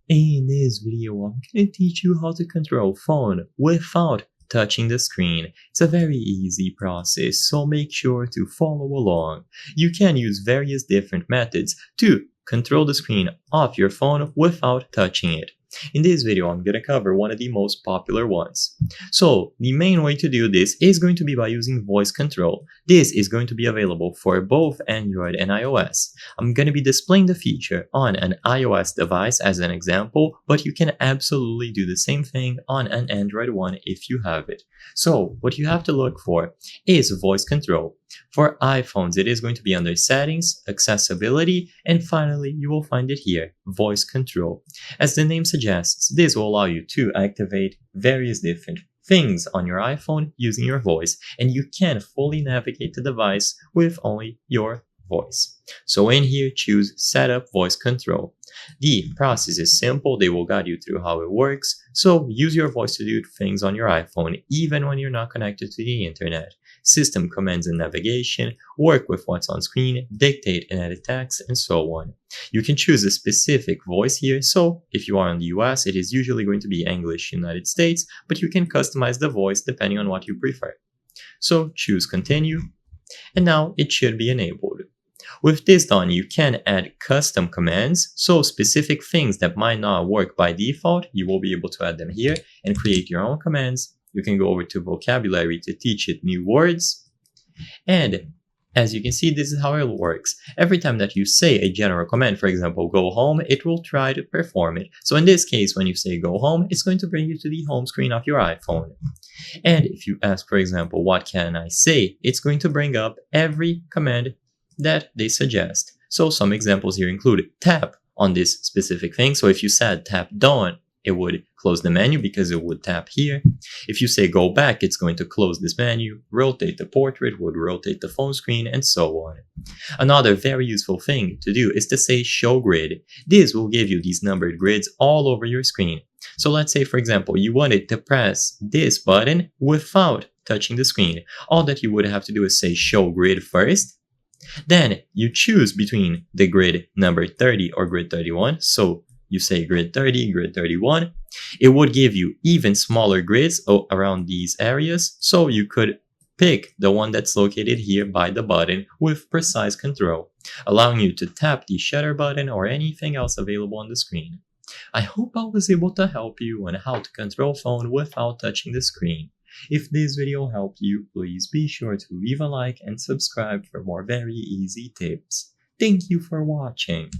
In this video, I'm going to teach you how to control phone without touching the screen. It's a very easy process, so make sure to follow along. You can use various different methods to control the screen of your phone without touching it. In this video, I'm going to cover one of the most popular ones. So, the main way to do this is going to be by using voice control. This is going to be available for both Android and iOS. I'm going to be displaying the feature on an iOS device as an example, but you can absolutely do the same thing on an Android one if you have it. So, what you have to look for is voice control. For iPhones, it is going to be under Settings, Accessibility, and finally, you will find it here, Voice Control. As the name suggests, this will allow you to activate various different things on your iPhone using your voice, and you can fully navigate the device with only your voice. So in here, choose Setup Voice Control. The process is simple, they will guide you through how it works, so use your voice to do things on your iPhone even when you're not connected to the internet. System commands and navigation, work with what's on screen, dictate and edit text, and so on. You can choose a specific voice here, so if you are in the US, it is usually going to be English United States, but you can customize the voice depending on what you prefer. So choose Continue, and now it should be enabled. With this done, you can add custom commands, so specific things that might not work by default, you will be able to add them here and create your own commands. You can go over to vocabulary to teach it new words. And as you can see, this is how it works. Every time that you say a general command, for example, go home, it will try to perform it. So in this case, when you say go home, it's going to bring you to the home screen of your iPhone. And if you ask, for example, what can I say? It's going to bring up every command that they suggest. So some examples here include tap on this specific thing. So if you said tap done, it would close the menu because it would tap here. If you say go back, it's going to close this menu. Rotate the portrait would rotate the phone screen, and so on. Another very useful thing to do is to say show grid. This will give you these numbered grids all over your screen. So let's say, for example, you wanted to press this button without touching the screen. All that you would have to do is say show grid first. Then you choose between the grid number 30 or grid 31. So you say grid 30, grid 31. It would give you even smaller grids around these areas, so you could pick the one that's located here by the button with precise control, allowing you to tap the shutter button or anything else available on the screen. I hope I was able to help you on how to control phone without touching the screen. If this video helped you, please be sure to leave a like and subscribe for more very easy tips. Thank you for watching.